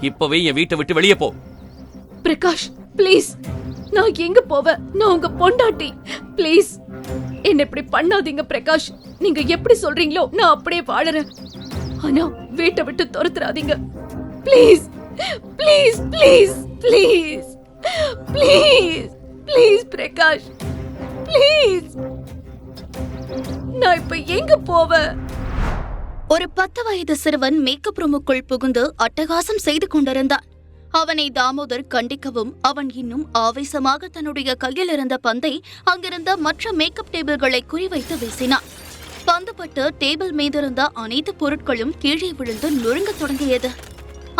இப்பவே என் வீட்டை விட்டு வெளியே போ. பிரகாஷ் ப்ளீஸ், நான் எங்க போவேன்? நான் உங்க பொண்டாட்டி. ப்ளீஸ் என்ன இப்படி பண்ணாதீங்க பிரகாஷ். நீங்க எப்படி சொல்றீங்களோ நான் அப்படியே வாழறேன். ஆனா வீட்டை விட்டு துரத்துறாதீங்க please. Please please please please please Prakash please. நான் இப்ப எங்க போவேன்? ஒரு 10 வயது சிறுவன் மேக்கப் ரூமுக்குள் புகுந்து அட்டகாசம் செய்து கொண்டிருந்தான். அவனை தாமோதர் கண்டிக்கவும் அவன் இன்னும் ஆவேசமாக தன்னுடைய கையில் இருந்த பந்தை அங்கிருந்த மற்ற மேக்கப் டேபிள்களை குறிவைத்து வீசினான். பந்து பட்டு டேபிள் மீதிருந்த அனைத்து பொருட்களும் கீழே விழுந்து நொறுங்க தொடங்கியது.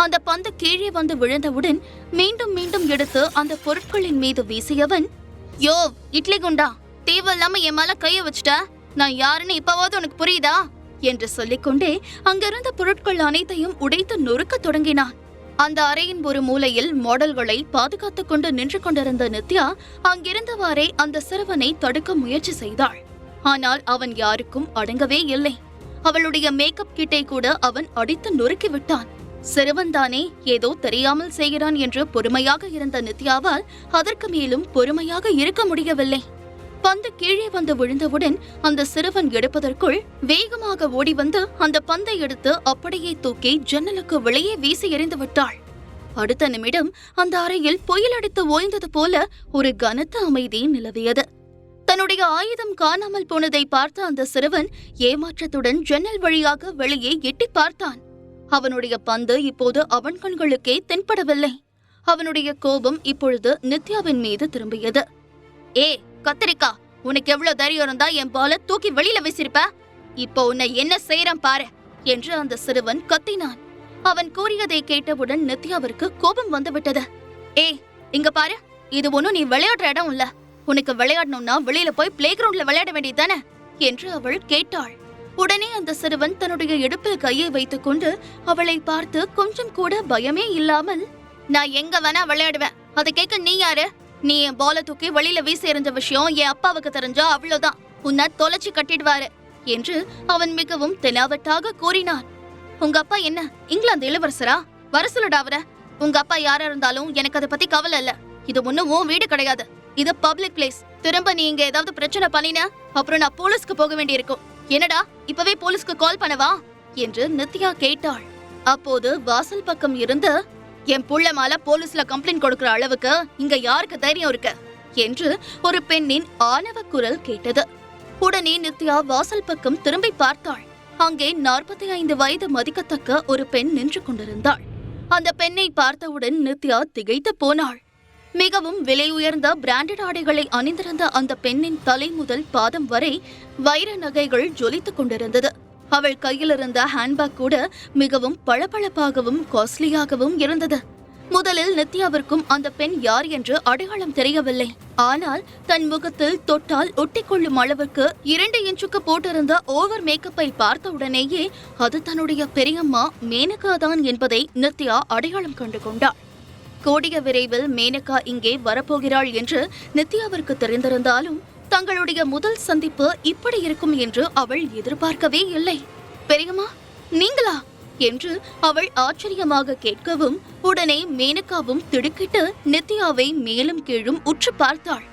அந்த பந்து கீழே வந்து விழுந்தவுடன் மீண்டும் மீண்டும் எடுத்து அந்த பொருட்களின் மீது வீசியவன், யோ இட்லி குண்டா, தேவையில்லாம என் மேல கைய வச்சுட்ட, நான் யாருன்னு இப்பவாவது உனக்கு புரியுதா என்று சொல்லிக்கொண்டே அங்கிருந்த பொருட்கள் அனைத்தையும் உடைத்து நொறுக்க தொடங்கினான். அந்த அறையின் ஒரு மூலையில் மாடல்களை பாதுகாத்துக் கொண்டு நின்று கொண்டிருந்த நித்யா அங்கிருந்தவாறே அந்த சிறுவனை தடுக்க முயற்சி செய்தாள். ஆனால் அவன் யாருக்கும் அடங்கவே இல்லை. அவளுடைய மேக்கப் கிட்டை கூட அவன் அடித்து நொறுக்கி விட்டான். சிறுவன்தானே, ஏதோ தெரியாமல் செய்கிறான் என்று பொறுமையாக இருந்த நித்யாவால் அதற்கு மேலும் பொறுமையாக இருக்க முடியவில்லை. பந்து கீழே வந்து விழுந்தவுடன் அந்த சிறுவன் எடுப்பதற்குள் வேகமாக ஓடி வந்து அந்த பந்தை எடுத்து அப்படியே தூக்கி ஜன்னலுக்கு வெளியே வீசி எறிந்து விட்டாள். அடுத்த நிமிடம் அந்த அறையில் புயல் அடித்து ஓய்ந்தது போல ஒரு கனத்த அமைதி நிலவியது. தன்னுடைய ஆயுதம் காணாமல் போனதை பார்த்த அந்த சிறுவன் ஏமாற்றத்துடன் ஜன்னல் வழியாக வெளியே எட்டி பார்த்தான். அவனுடைய பந்து இப்போது அவன் கண்களுக்கே தென்படவில்லை. அவனுடைய கோபம் இப்பொழுது நித்யாவின் மீது திரும்பியது. ஏ கத்திரிக்கா, உனக்கு எவ்வளவு தைரியம் இருந்தா என் பால தூக்கி வெளியில வீசிருப்ப? இப்போ உன்னை என்ன செய்யறேன் பாரு என்று அந்த சிறுவன் கத்தினான். அவன் கூறியதை கேட்டவுடன் நித்யாவிற்கு கோபம் வந்துவிட்டது. ஏ இங்க பாரு, இது ஒன்னும் நீ விளையாடுற இடம் இல்ல. உனக்கு விளையாடணும்னா வெளியில போய் பிளே கிரவுண்ட்ல விளையாட வேண்டியதுதானே என்று அவள் கேட்டாள். உடனே அந்த சிறுவன் தன்னுடைய இடுப்பில் கையை வைத்துக் கொண்டு அவளை பார்த்து கொஞ்சம் கூட பயமே இல்லாமல், நான் எங்க வேணா விளையாடுவேன், அதை கேட்க நீ யாரு? நீ என் பால தூக்கி வெளியில வீசி எறிஞ்ச விஷயம் என் அப்பாவுக்கு தெரிஞ்சா அவ்வளவுதான், உன்னை தொலைச்சு கட்டிடுவாரு என்று அவன் மிகவும் தெனாவட்டாக கூறினான். உங்க அப்பா என்ன இங்கிலாந்து இளவரசரா? வர சொல்லுடா அவர. உங்க அப்பா யாரா இருந்தாலும் எனக்கு அதை பத்தி கவலை இல்ல. இது ஒண்ணும் உன் வீடு கிடையாது, இது பப்ளிக் பிளேஸ். திரும்ப நீ இங்க ஏதாவது பிரச்சனை பண்ணின அப்புறம் நான் போலீஸ்க்கு போக வேண்டியிருக்கும். என்னடா இப்பவே போலீஸ்க்கு கால் பண்ணவா என்று நித்யா கேட்டாள். அப்போது வாசல் பக்கம் இருந்து, என் புள்ள மேல போலீஸ்ல கம்ப்ளைண்ட் கொடுக்கிற அளவுக்கு இங்க யாருக்கு தைரியம் இருக்கு என்று ஒரு பெண்ணின் ஆணவ குரல் கேட்டது. உடனே நித்யா வாசல் பக்கம் திரும்பி பார்த்தாள். அங்கே 45 வயது மதிக்கத்தக்க ஒரு பெண் நின்று கொண்டிருந்தாள். அந்த பெண்ணை பார்த்தவுடன் நித்யா திகைத்து போனாள். மிகவும் விலை உயர்ந்த பிராண்டட் ஆடைகளை அணிந்திருந்த அந்த பெண்ணின் தலை முதல் பாதம் வரை வைர நகைகள் ஜொலித்துக் கொண்டிருந்தது. அவள் கையில் இருந்த ஹேண்ட்பேக் கூட மிகவும் பளபளப்பாகவும் காஸ்ட்லியாகவும் இருந்தது. முதலில் நித்யாவிற்கும் அந்த பெண் யார் என்று அடையாளம் தெரியவில்லை. ஆனால் தன் முகத்தில் தொட்டால் ஒட்டிக்கொள்ளும் அளவுக்கு 2 இன்ச்சுக்கு போட்டிருந்த ஓவர் மேக்கப்பை பார்த்தவுடனேயே அது தன்னுடைய பெரியம்மா மேனகா தான் என்பதை நித்யா அடையாளம் கண்டு கொண்டாள். கூடிய விரைவில் மேனகா இங்கே வரப்போகிறாள் என்று நித்யாவிற்கு தெரிந்திருந்தாலும் தங்களுடைய முதல் சந்திப்பு இப்படி இருக்கும் என்று அவள் எதிர்பார்க்கவே இல்லை. பெரியம்மா நீங்களா என்று அவள் ஆச்சரியமாக கேட்கவும் உடனே மேனகாவும் திடுக்கிட்டு நித்யாவை மேலும் கீழும் உற்று பார்த்தாள்.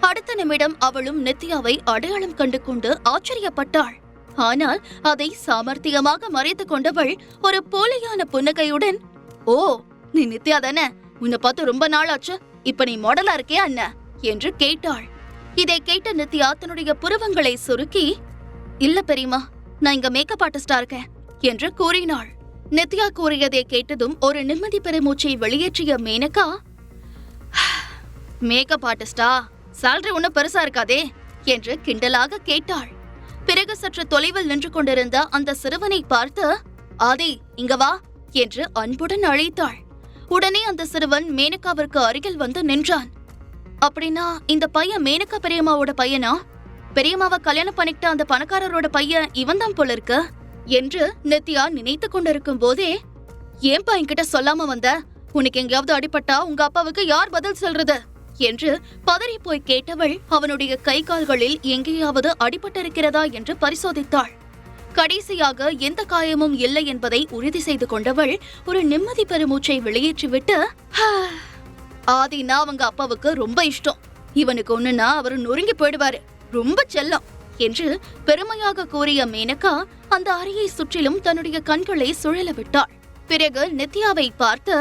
அடுத்த நிமிடம் அவளும் நித்யாவை அடையாளம் கண்டு கொண்டு ஆச்சரியப்பட்டாள். ஆனால் அதை சாமர்த்தியமாக மறைத்துக் கொண்டவள் ஒரு போலியான புன்னகையுடன், ஓ நீ நித்யா தானே, உன்னை பார்த்து ரொம்ப நாள் ஆச்சு, இப்ப நீ மாடலா இருக்கே அண்ண என்று கேட்டாள். இதை கேட்ட நித்யா தன்னுடைய புருவங்களை சுருக்கி, இல்ல பெரியம்மா, நான் இங்க மேக்கப் ஆர்டிஸ்டா இருக்கேன் என்று கூறினாள். நித்யா கூறியதை கேட்டதும் ஒரு நிம்மதி பெருமூச்சை வெளியேற்றிய மேனகா, மேக்கப் ஆர்டிஸ்டா, சாலரி ஒன்னும் பெருசா இருக்காதே என்று கிண்டலாக கேட்டாள். பிறகு சற்று தொலைவில் நின்று கொண்டிருந்த அந்த சிறுவனை பார்த்து, ஆதி இங்க வா என்று அன்புடன் அழைத்தாள். உடனே அந்த சிறுவன் மேனகாவிற்கு அருகில் வந்து நின்றான். அப்படின்னா இந்த பையன் மேனகா பெரியம்மாவோட பையனா? பெரியம்மாவை கல்யாணம் பண்ணிக்கிட்ட அந்த பணக்காரரோட பையன் இவன்தான் போல இருக்கு என்று நித்யா நினைத்து கொண்டிருக்கும் போதே, ஏன்பா என்கிட்ட சொல்லாம வந்த? உனக்கு எங்கேயாவது அடிபட்டா உங்க அப்பாவுக்கு யார் பதில் சொல்றது என்று பதறி போய் கேட்டவள் அவனுடைய கை கால்களில் எங்கேயாவது அடிபட்டிருக்கிறதா என்று பரிசோதித்தாள். கடைசியாக எந்த காயமும் இல்லை என்பதை உறுதி செய்து கொண்டவள் ஒரு நிம்மதி பெருமூச்சை வெளியேற்றிவிட்டு, ஆதினா அவங்க அப்பாவுக்கு ரொம்ப இஷ்டம், இவனுக்கு ஒண்ணுன்னா அவரு நொறுங்கி போயிடுவாரு, ரொம்ப செல்லம் என்று பெருமையாக கூறிய மேனகா அந்த அறையை சுற்றிலும் தன்னுடைய கண்களை சுழல விட்டாள். பிறகு நித்யாவை பார்த்து,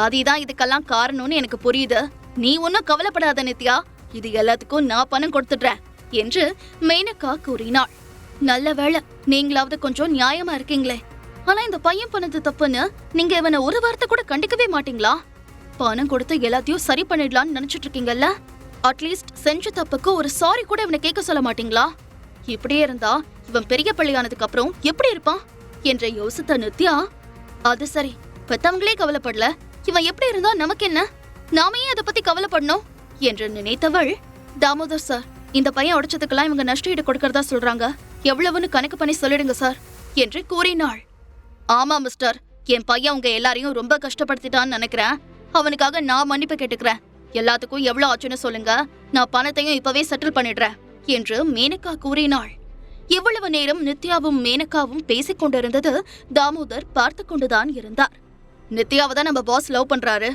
ஆதிதான் இதுக்கெல்லாம் காரணம்னு எனக்கு புரியுது, நீ ஒன்னும் கவலைப்படாத நித்யா, இது எல்லாத்துக்கும் நான் பணம் கொடுத்துடுறேன் என்று மேனகா கூறினாள். நல்ல வேளை, நீங்களாவது கொஞ்சம் நியாயமா இருக்கீங்களே. ஆனா இந்த பையன் பண்ணது தப்புன்னு நீங்க இவனை ஒரு வார்த்தை கூட கண்டிக்கவே மாட்டீங்களா? பணம் கொடுத்து எல்லாத்தையும் சரி பண்ணிடலாம்னு நினைச்சிட்டு இருக்கீங்கல்ல? அட்லீஸ்ட் செஞ்ச தப்புக்கு ஒரு சாரி கூட இவனை கேட்க சொல்ல மாட்டீங்களா? இப்படியே இருந்தா இவன் பெரிய பிள்ளையானதுக்கு அப்புறம் எப்படி இருப்பான் என்று யோசித்த நித்யா, அது சரி, பெத்தவங்களே கவலைப்படல, இவன் எப்படி இருந்தா நமக்கு என்ன, நாமே அதை பத்தி கவலைப்படணும் என்று நினைத்தவள், தாமோதர் சார், இந்த பையன் உடைச்சதுக்கெல்லாம் இவங்க நஷ்ட ஈடு கொடுக்கறதா சொல்றாங்க, எவ்வளவுன்னு கணக்கு பண்ணி சொல்லிடுங்க சார் என்று கூறினாள். ஆமா மிஸ்டர், என் பையன் உங்க எல்லாரையும் ரொம்ப கஷ்டப்படுத்திட்டான்னு நினைக்கிறேன், அவனுக்காக நான் மன்னிப்பு கேட்டுக்கிறேன், எல்லாத்துக்கும் எவ்வளவு ஆச்சுன்னு சொல்லுங்க, நான் பணத்தையும் இப்பவே செட்டில் பண்ணிடுறேன் என்று மேனகா கூறினாள். இவ்வளவு நேரம் நித்யாவும் மேனகாவும் பேசிக் கொண்டிருந்தது தாமோதர் பார்த்து கொண்டுதான் இருந்தார். நித்யாவை தான் நம்ம பாஸ் லவ் பண்றாரு,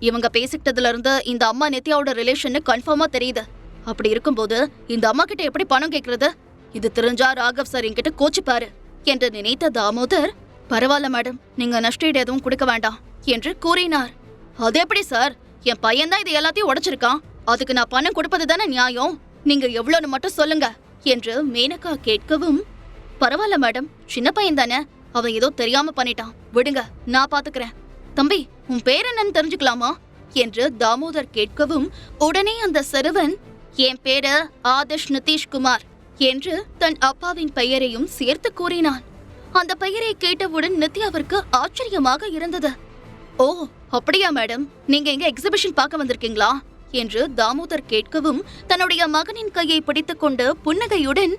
இவங்க பேசிக்கிட்டதுல இருந்து இந்த அம்மா நித்யாவோட ரிலேஷன் கன்ஃபார்மா தெரியுது. அப்படி இருக்கும்போது இந்த அம்மா கிட்ட எப்படி பணம் கேக்குறது? இது தெரிஞ்சா ராகவ் சார் என்கிட்ட கோச்சுப்பாரு என்று நினைத்த தாமோதர், பரவாயில்ல மேடம், நீங்க நஷ்டஈடு எதுவும் கொடுக்க வேண்டாம் என்று கூறினார். அது எப்படி சார், என் பையன் தான் இது எல்லாத்தையும் உடைச்சிருக்கான், அதுக்கு நான் பணம் கொடுப்பது தானே நியாயம், நீங்க எவ்வளவுன்னு மட்டும் சொல்லுங்க என்று மேனகா கேட்கவும், பரவாயில்ல மேடம், சின்ன பையன் தானே, அவன் ஏதோ தெரியாம பண்ணிட்டான், விடுங்க, நான் பாத்துக்கிறேன். தம்பி, உன் பேர் என்னன்னு தெரிஞ்சுக்கலாமா என்று தாமோதர் கேட்கவும், உடனே அந்த சிறுவன், என் பேரு ஆதிஷ் நிதிஷ்குமார் என்று தன் அப்பாவின் பெயரையும் சேர்த்து கூறினான். அந்த பெயரை கேட்டவுடன் நித்யாவிற்கு ஆச்சரியமாக இருந்தது. ஓ, அப்படியா மேடம், நீங்க எங்க எக்ஸிபிஷன் பார்க்க வந்திருக்கீங்களா என்று தாமோதர் கேட்கவும், தன்னுடைய மகனின் கையை பிடித்துக்கொண்டு புன்னகையுடன்,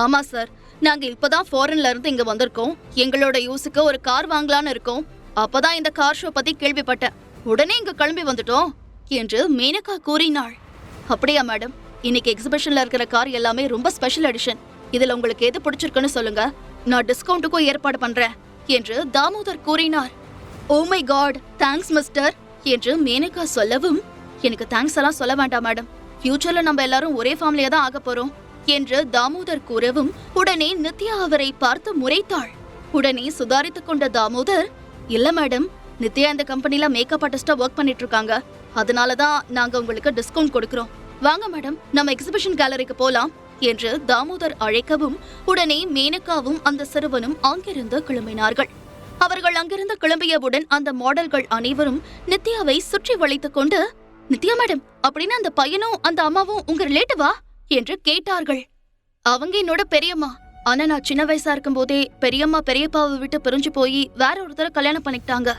ஆமா சார், நாங்க இப்பதான் ஃபாரின்ல இருந்து இங்க வந்திருக்கோம், எங்களோட யூஸுக்கு ஒரு கார் வாங்கலான்னு இருக்கோம், அப்பதான் இந்த கார் ஷோ பத்தி கேள்விப்பட்டேன், உடனே இங்க கிளம்பி வந்துட்டோம் என்று மேனகா கூறினாள். அப்படியா மேடம், இன்னைக்கு எக்ஸிபிஷன்ல இருக்கிற கார் எல்லாமே ரொம்ப ஸ்பெஷல் எடிஷன், இதுல உங்களுக்கு எது பிடிச்சிருக்குன்னு சொல்லுங்க, நான் டிஸ்கவுண்ட்டுக்கும் ஏற்பாடு பண்றேன் என்று தாமோதர் கூறினார். Oh my God, thanks mister என்று மேனகா சொல்லவும், எனக்கு தேங்க்ஸ் எல்லாம் சொல்ல வேண்டாம் மேடம், ஃபியூச்சர்ல நம்ம எல்லாரும் ஒரே ஃபேமிலியா தான் ஆக போறோம் என்று தாமோதர் கூறவும், உடனே நித்யா அவரை பார்த்து முறைத்தாள். உடனே சுதாரித்துக் கொண்ட தாமோதர், இல்ல மேடம், நித்யா இந்த கம்பெனில மேக்கப் ஆர்டிஸ்டா ஒர்க் பண்ணிட்டு இருக்காங்க, அதனாலதான் நாங்க உங்களுக்கு டிஸ்கவுண்ட் கொடுக்கறோம், வாங்க மேடம், நம்ம எக்ஸிபிஷன் கேலரிக்கு போலாம் என்று தாமோதர் அழைக்கவும், உடனே மேனகாவும் அந்த சிறுவனும் அங்கிருந்து கிளம்பினார்கள். அவர்கள் அங்கிருந்து கிளம்பியவுடன் அந்த மாடல்கள் அனைவரும் நித்யாவை சுற்றி வளைத்துக் கொண்டு, நித்யா மேடம், அப்படின்னு அந்த பையனும் அந்த அம்மாவும் உங்க ரிலேட்டிவா என்று கேட்டார்கள். அவங்க என்னோட பெரியம்மா, ஆனா நான் சின்ன வயசா இருக்கும் போதே பெரியம்மா பெரியப்பாவை விட்டு பிரிஞ்சு போய் வேற ஒருத்தர கல்யாணம் பண்ணிக்கிட்டாங்க,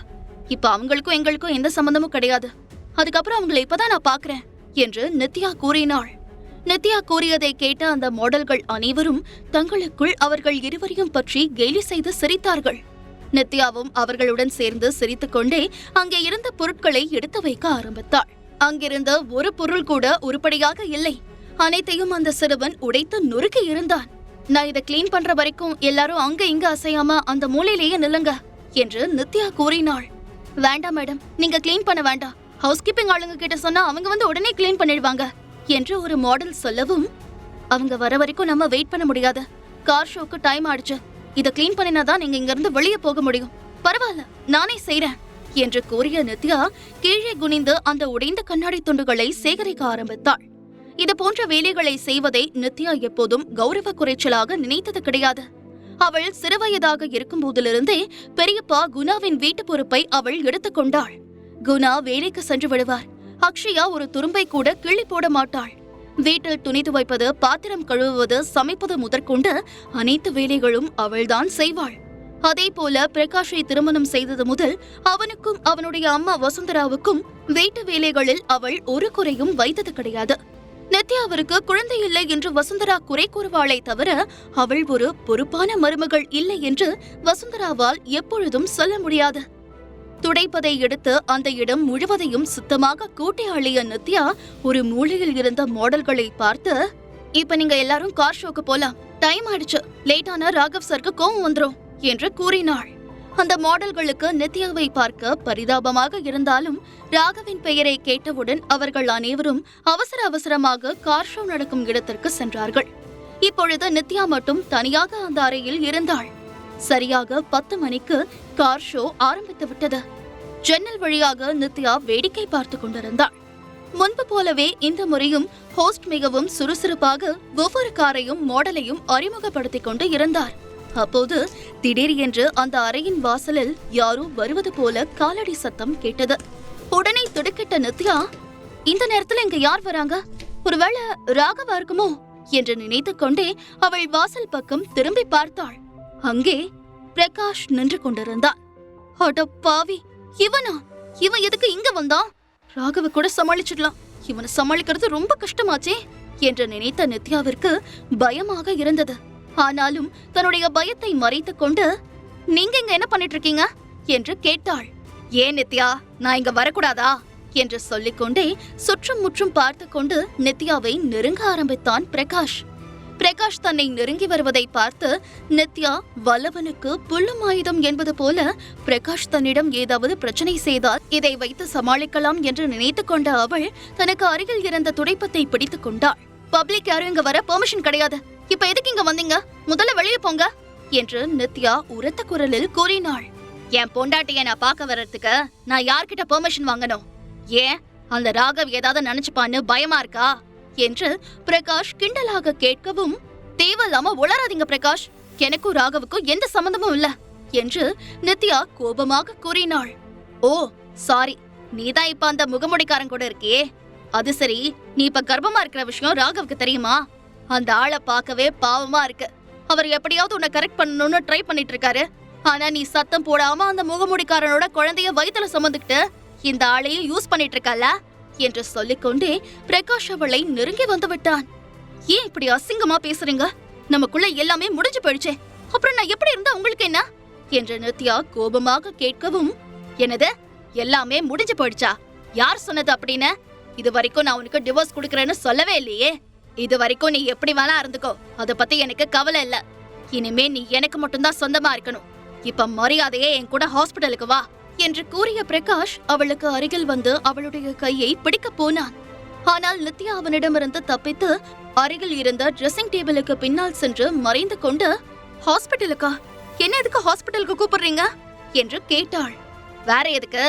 இப்ப அவங்களுக்கும் எங்களுக்கும் எந்த சம்பந்தமும் கிடையாது, அதுக்கப்புறம் அவங்களை இப்பதான் நான் பாக்குறேன் என்று நித்யா கூறினாள். நித்யா கூறியதை கேட்ட அந்த மாடல்கள் அனைவரும் தங்களுக்குள் அவர்கள் இருவரையும் பற்றி கேலி செய்து சிரித்தார்கள். நித்யாவும் அவர்களுடன் சேர்ந்து சிரித்துக் கொண்டே அங்கே இருந்த பொருட்களை எடுத்து வைக்க ஆரம்பித்தாள். அங்கிருந்த ஒரு பொருள் கூட உருப்படியாக இல்லை, அனைத்தையும் அந்த சிறுவன் உடைத்து நொறுக்கி இருந்தான். நான் இதை கிளீன் பண்ற வரைக்கும் எல்லாரும் அங்க இங்க அசையாம அந்த மூலையிலேயே நில்லுங்க என்று நித்யா கூறினாள். வேண்டாம் மேடம், நீங்க கிளீன் பண்ண வேண்டாம், ஹவுஸ் கீப்பிங் ஆளுங்க கிட்ட சொன்னா அவங்க வந்து உடனே கிளீன் பண்ணிடுவாங்க என்று ஒரு மாடல் சொல்லவும், அவங்க வர வரைக்கும் நம்ம வெயிட் பண்ண முடியாது, கார் ஷோக்கு டைம் ஆயிடுச்சு, இத கிளீன் பண்ணினாதான் நீங்க இங்க இருந்து வெளியே போக முடியும், பரவாயில்ல நானே செய்றேன் என்று கூறிய நித்யா கீழே குனிந்து அந்த உடைந்த கண்ணாடி துண்டுகளை சேகரிக்க ஆரம்பித்தாள். இது போன்ற வேலைகளை செய்வதை நித்யா எப்போதும் கௌரவ குறைச்சலாக நினைத்தது கிடையாது. அவள் சிறுவயதாக இருக்கும் போதிலிருந்தே பெரியப்பா குணாவின் வீட்டு பொறுப்பை அவள் எடுத்துக்கொண்டாள். குணா வேலைக்கு சென்று விடுவார். அக்ஷயா ஒரு துரும்பை கூட கிள்ளி போட மாட்டாள். வீட்டில் துணி துவைப்பது, பாத்திரம் கழுவுவது, சமைப்பது முதற்கொண்டு அனைத்து வேலைகளும் அவள்தான் செய்வாள். அதே போல பிரகாஷை திருமணம் செய்தது முதல் அவனுக்கும் அவனுடைய அம்மா வசுந்தராவுக்கும் வீட்டு வேலைகளில் அவள் ஒரு குறையும் வைத்தது கிடையாது. நித்யாவிற்கு குழந்தை இல்லை என்று வசுந்தரா குறை கூறுவாளை தவிர அவள் ஒரு பொறுப்பான மருமகள் இல்லை என்று வசுந்தராவால் எப்பொழுதும் சொல்ல முடியாது. துடைப்பதை எடுத்து அந்த இடம் முழுவதையும் சுத்தமாக கூட்டி அள்ளிய நித்யா ஒரு மூலையில் இருந்த மாடல்களை பார்த்து, இப்ப நீங்க எல்லாரும் கார் ஷோக்கு போலாம், டைம் ஆயிடுச்சு, லேட்டான ராகவ் சருக்கு கோவம் வந்துரும் என்று கூறினாள். அந்த மாடல்களுக்கு நித்யாவை பார்க்க பரிதாபமாக இருந்தாலும் ராகவின் பெயரை கேட்டவுடன் அவர்கள் அனைவரும் அவசர அவசரமாக கார் ஷோ நடக்கும் இடத்திற்கு சென்றார்கள். இப்பொழுது நித்யா மட்டும் தனியாக அந்த அறையில் இருந்தாள். சரியாக 10 மணிக்கு கார் ஷோ ஆரம்பித்து விட்டது. ஜன்னல் வழியாக நித்யா வேடிக்கை பார்த்து கொண்டிருந்தாள். முன்பு போலவே இந்த முறையும் ஹோஸ்ட் மிகவும் சுறுசுறுப்பாக ஒவ்வொரு காரையும் மாடலையும் அறிமுகப்படுத்திக் கொண்டு இருந்தார். அப்போது திடீரென்று அந்த அறையின் வாசலில் யாரோ வருவது போல காலடி சத்தம் கேட்டது. உடனே திடுக்கிட்ட நித்யா, இந்த நேரத்துல இங்க யார் வராங்க? ஒருவேளை ராகவா இருக்குமோ என்று நினைத்துக் கொண்டே அவள் வாசல் பக்கம் திரும்பி பார்த்தாள். அங்கே பிரகாஷ் நின்று கொண்டிருந்தான். அட பாவி, இவன் எதுக்கு இங்க வந்தான்? ராகவ கூட சமாளிச்சிடலாம், இவனை சமாளிக்கிறது ரொம்ப கஷ்டமாச்சே என்று நினைத்த நித்யாவிற்கு பயமாக இருந்தது. ஆனாலும் தன்னுடைய பயத்தை மறைத்துக் கொண்டு, நீங்க இங்க என்ன பண்ணிட்டு இருக்கீங்க என்று கேட்டாள். ஏன் நித்யா, நான் இங்க வரக்கூடாதா என்று சொல்லிக்கொண்டே சுற்றும் முற்றும் பார்த்து கொண்டு நித்யாவை நெருங்க ஆரம்பித்தான் பிரகாஷ். பிரகாஷ் தன்னை நெருங்கி வருவதை பார்த்து நித்யா வல்லவனுக்கு புல்லும் ஆயுதம் என்பது போல பிரகாஷ் தன்னிடம் ஏதாவது பிரச்சனை செய்தால் இதை வைத்து சமாளிக்கலாம் என்று நினைத்துக் கொண்ட அவள் தனக்கு அருகில் இருந்த துடைப்பத்தை பிடித்துக் கொண்டாள். பப்ளிக் யாரும் இங்க வர பெர்மிஷன் கிடையாது, இப்ப எதுக்கு இங்க வந்தீங்க? முதல்ல வெளியே போங்க என்று நித்யா உரத்த குரலில் கூறினாள். என் பொண்டாட்டிய நான் பார்க்க வர்றதுக்கு நான் யார்கிட்ட பெர்மிஷன் வாங்கணும்? ஏன் அந்த ராகவ் ஏதாவது நினைச்சுப்பான்னு பயமா இருக்கா என்று பிரகாஷ் கிண்டலாக கேட்கவும், தேவையில்லாம உளராதீங்க பிரகாஷ், எனக்கும் ராகவுக்கும் எந்த சம்பந்தமும் இல்ல என்று நித்யா கோபமாக கூறினாள். ஓ சாரி, நீதான் இப்ப அந்த முகமுடிக்காரன் கூட இருக்கியே, அது சரி, நீ இப்ப கர்ப்பமா இருக்கிற விஷயம் ராகவுக்கு தெரியுமா? அந்த ஆளை பார்க்கவே பாவமா இருக்கு. அவர் எப்படியாவது உன்னை கரெக்ட் பண்ணணும்னு ட்ரை பண்ணிட்டு இருக்காரு. ஆனா நீ சத்தம் போடாம அந்த முகமுடிக்காரனோட குழந்தைய வயித்துல சுமந்துக்கிட்டு இந்த ஆளையும் யூஸ் பண்ணிட்டு இருக்கல என்று சொல்லிக்கொண்டே பிரகாஷ் அவளை நெருங்கி வந்து விட்டான். ஏன் இப்படி அசிங்கமா பேசுறீங்க? நமக்குள்ள எல்லாமே முடிஞ்சு போயிடுச்சே, அப்புறம் நான் எப்படி இருந்தா உங்களுக்கு என்ன என்று நித்யா கோபமாக கேட்கவும், என்னது எல்லாமே முடிஞ்சு போயிடுச்சா? யார் சொன்னது அப்படின்னு? இது வரைக்கும் நான் உனக்கு டிவோர்ஸ் கொடுக்கறேன்னு சொல்லவே இல்லையே. இது வரைக்கும் நீ எப்படி வேணா இருந்துக்கோ, அத பத்தி எனக்கு கவலை இல்ல. இனிமே நீ எனக்கு மட்டும்தான் சொந்தமா இருக்கணும். இப்ப மரியாதையே என் கூட ஹாஸ்பிடலுக்கு வா என்று கூறிய பிரகாஷ் அவளுக்கு அருகில் வந்து அவளுடைய கையை பிடிக்க போனான். ஆனால் நித்யா அவனிடமிருந்து தப்பித்து அருகில் இருந்த ட்ரெஸ்ஸிங் டேபிளுக்கு பின்னால் சென்று மறைந்து கொண்டு, ஹாஸ்பிடலுக்கா? என்ன எதுக்கு ஹாஸ்பிடலுக்கு கூப்பிடுறீங்க என்று கேட்டாள். வேற எதுக்கு?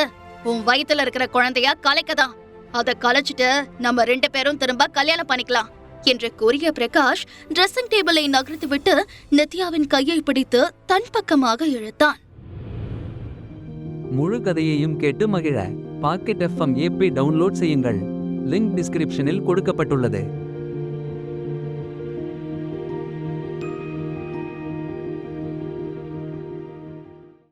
உன் வயித்துல இருக்கிற குழந்தையா கலைக்கதான். அத கலைச்சிட்டு நம்ம 2 பேரும் திரும்ப கல்யாணம் பண்ணிக்கலாம் என்று கூறிய பிரகாஷ் ட்ரெஸ்ஸிங் டேபிளை நகர்த்திவிட்டு நித்யாவின் கையை பிடித்து தன் பக்கமாக இழுத்தான். முழு கதையையும் கேட்டு மகிழ பாக்கெட் FM ஆப்பை டவுன்லோட் செய்யுங்கள். லிங்க் டிஸ்கிரிப்ஷனில் கொடுக்கப்பட்டுள்ளது.